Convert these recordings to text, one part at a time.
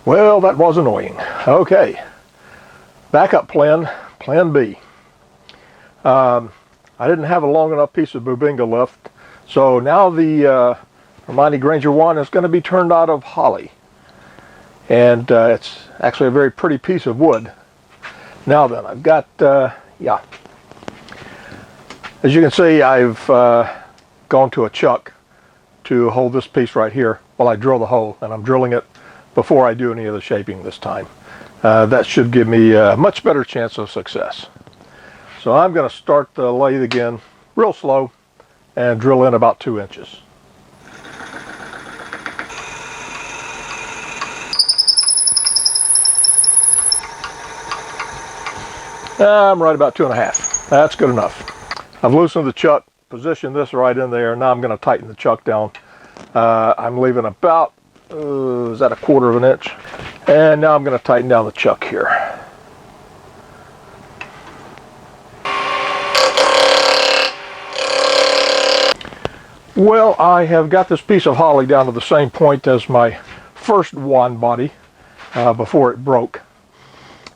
Well, that was annoying. Okay, backup plan, plan B. I didn't have a long enough piece of Bubinga left, so now the Hermione Granger one is going to be turned out of holly. And it's actually a very pretty piece of wood. Now then, I've got, yeah. As you can see, I've gone to a chuck to hold this piece right here while I drill the hole, and I'm drilling it before I do any of the shaping this time. That should give me a much better chance of success. So I'm going to start the lathe again real slow and drill in about 2 inches. I'm right about 2.5. That's good enough. I've loosened the chuck, positioned this right in there. Now I'm going to tighten the chuck down. I'm leaving about, is that 1/4 of an inch? And now I'm going to tighten down the chuck here. Well, I have got this piece of holly down to the same point as my first wand body before it broke.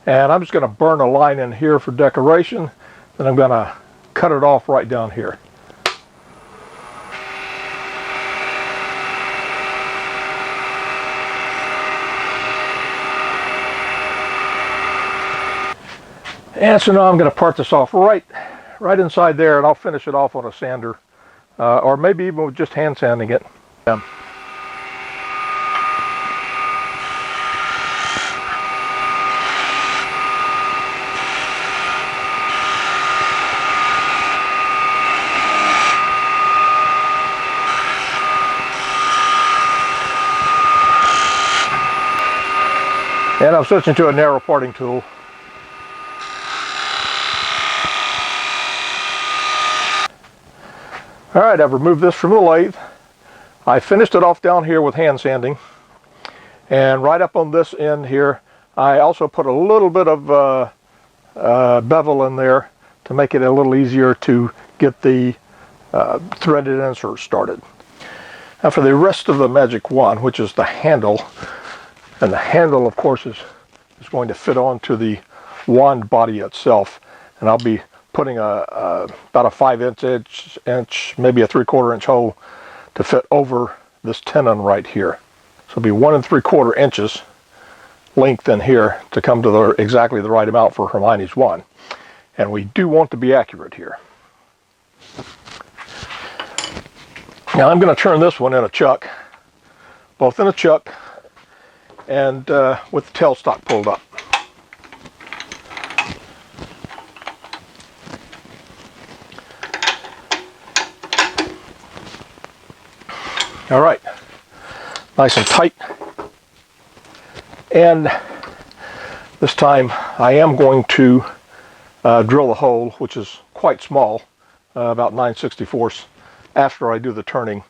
And I'm just going to burn a line in here for decoration. Then I'm going to cut it off right down here. And so now I'm going to part this off right inside there, and I'll finish it off on a sander, or maybe even with just hand sanding it. And I'm switching to a narrow parting tool. All right, I've removed this from the lathe. I finished it off down here with hand sanding. And right up on this end here, I also put a little bit of bevel in there to make it a little easier to get the threaded insert started. Now for the rest of the magic wand, which is the handle, and the handle of course is going to fit onto the wand body itself, and I'll be putting about a 5 inch, maybe a 3/4 inch hole to fit over this tenon right here. So it'll be 1 3/4 inches length in here to come to exactly the right amount for Hermione's wand. And we do want to be accurate here. Now I'm going to turn this one in a chuck, both in a chuck and with the tailstock pulled up. All right, nice and tight. And this time I am going to drill a hole, which is quite small, about 9/64, after I do the turning,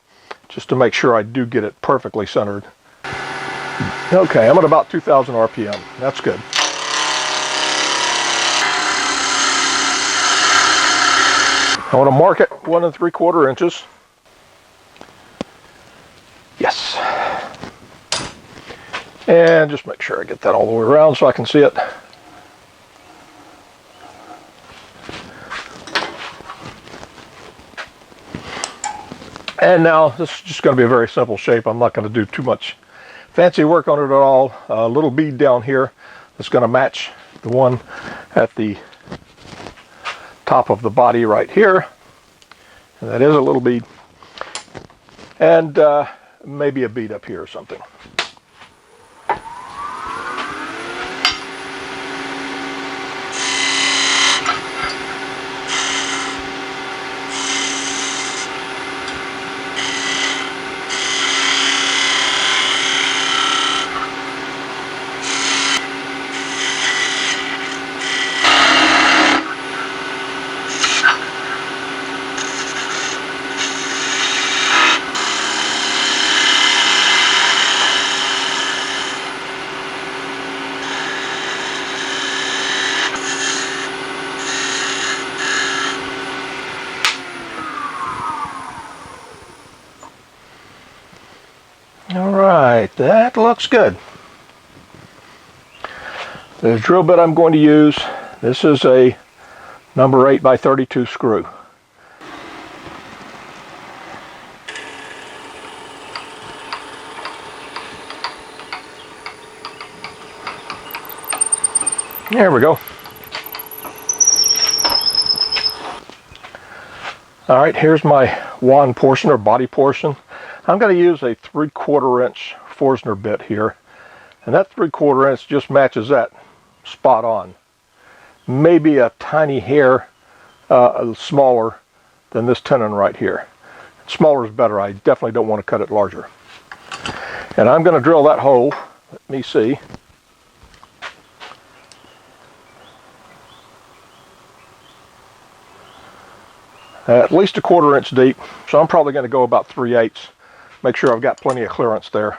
just to make sure I do get it perfectly centered. Okay, I'm at about 2,000 RPM. That's good. I want to mark it 1 3/4 inches. Yes. And just make sure I get that all the way around so I can see it. And now this is just going to be a very simple shape. I'm not going to do too much fancy work on it at all. A little bead down here that's going to match the one at the top of the body right here. And that is a little bead. And maybe a bead up here or something. All right, that looks good. The drill bit I'm going to use, this is a number 8 by 32 screw. There we go. Alright, here's my wand portion or body portion. I'm going to use a 3/4 inch Forstner bit here. And that 3/4 inch just matches that spot on. Maybe a tiny hair smaller than this tenon right here. Smaller is better. I definitely don't want to cut it larger. And I'm going to drill that hole. Let me see. At least a 1/4 inch deep, so I'm probably going to go about 3/8. Make sure I've got plenty of clearance there.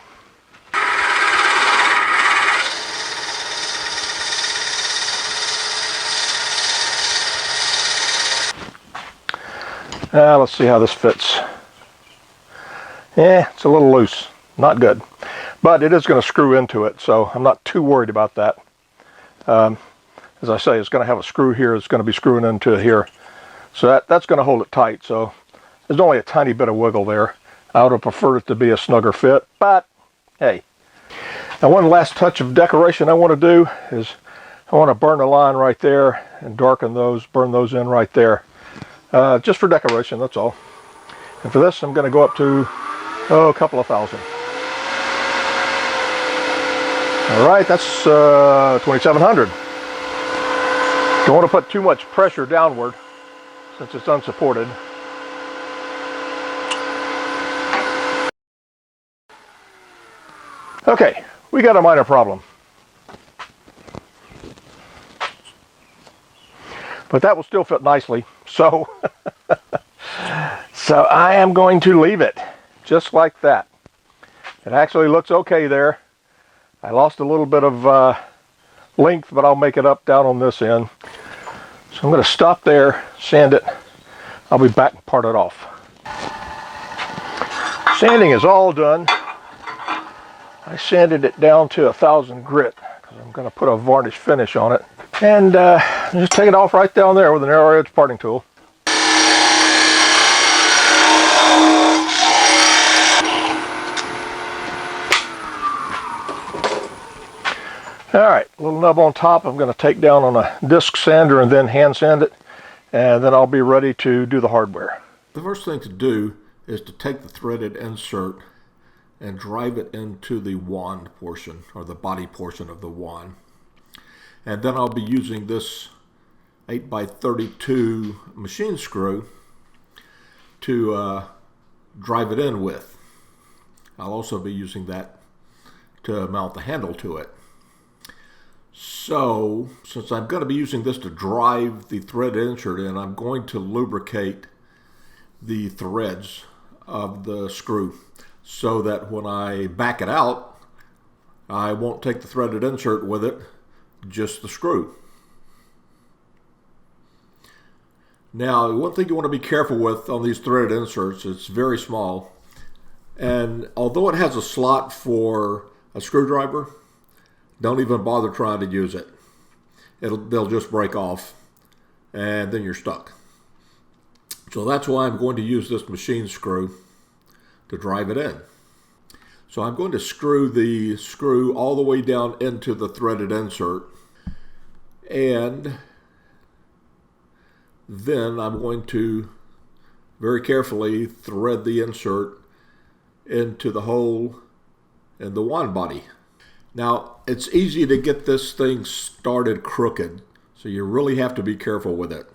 Let's see how this fits. It's a little loose, not good, but it is going to screw into it, so I'm not too worried about that. As I say, it's going to have a screw here. It's going to be screwing into here. So that's going to hold it tight. So there's only a tiny bit of wiggle there. I would have preferred it to be a snugger fit, but hey. Now one last touch of decoration I want to do is I want to burn a line right there and darken those, burn those in right there. Just for decoration, that's all. And for this, I'm going to go up to, a couple of thousand. All right, that's 2,700. Don't want to put too much pressure downward since it's unsupported. Okay, we got a minor problem. But that will still fit nicely, so so I am going to leave it just like that. It actually looks okay there. I lost a little bit of length, but I'll make it up down on this end. So I'm going to stop there, sand it. I'll be back and part it off. Sanding is all done. I sanded it down to 1,000 grit because I'm going to put a varnish finish on it. And just take it off right down there with an arrow edge parting tool. Alright, a little nub on top I'm going to take down on a disc sander and then hand sand it. And then I'll be ready to do the hardware. The first thing to do is to take the threaded insert and drive it into the wand portion, or the body portion of the wand. And then I'll be using this 8 by 32 machine screw to drive it in with. I'll also be using that to mount the handle to it. So, since I'm going to be using this to drive the thread insert in, I'm going to lubricate the threads of the screw so that when I back it out, I won't take the threaded insert with it, just the screw. Now, one thing you want to be careful with on these threaded inserts, it's very small, and although it has a slot for a screwdriver, don't even bother trying to use it. They'll just break off, and then you're stuck. So that's why I'm going to use this machine screw to drive it in. So I'm going to screw the screw all the way down into the threaded insert, and then I'm going to very carefully thread the insert into the hole in the wand body. Now, it's easy to get this thing started crooked, so you really have to be careful with it.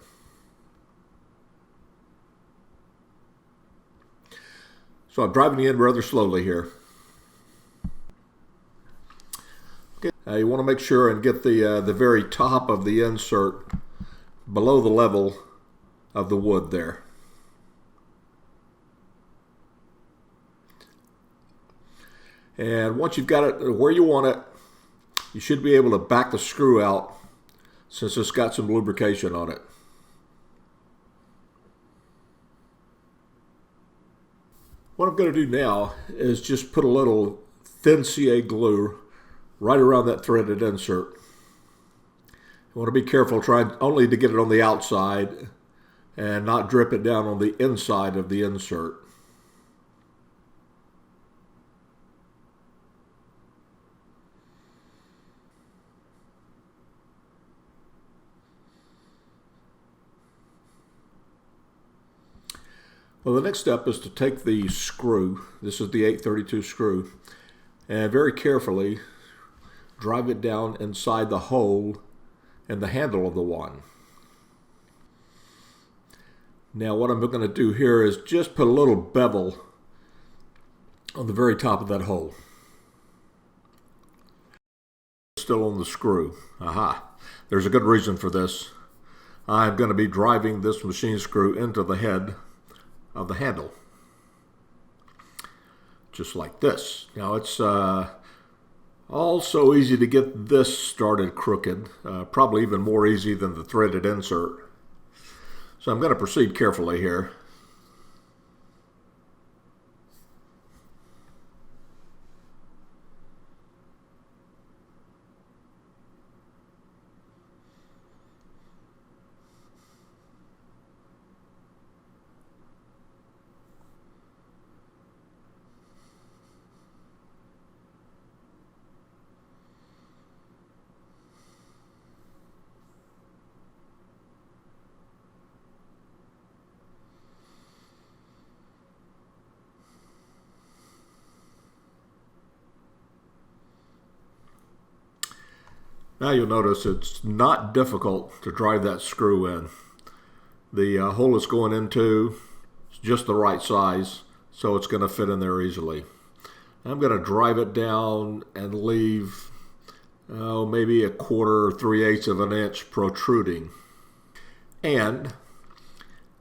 So I'm driving it in rather slowly here. Okay. You want to make sure and get the very top of the insert below the level of the wood there. And once you've got it where you want it, you should be able to back the screw out since it's got some lubrication on it. What I'm going to do now is just put a little thin CA glue right around that threaded insert. I want to be careful, try only to get it on the outside and not drip it down on the inside of the insert. Well, the next step is to take the screw, this is the 832 screw, and very carefully drive it down inside the hole in the handle of the wand. Now what I'm going to do here is just put a little bevel on the very top of that hole. Still on the screw. Aha! There's a good reason for this. I'm going to be driving this machine screw into the head of the handle. Just like this. Now it's also easy to get this started crooked, probably even more easy than the threaded insert. So I'm going to proceed carefully here. Now you'll notice it's not difficult to drive that screw in. The hole it's going into is just the right size, so it's going to fit in there easily. I'm going to drive it down and leave maybe 1/4 or 3/8 of an inch protruding. And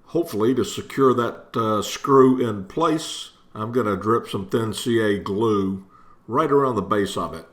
hopefully to secure that screw in place, I'm going to drip some thin CA glue right around the base of it.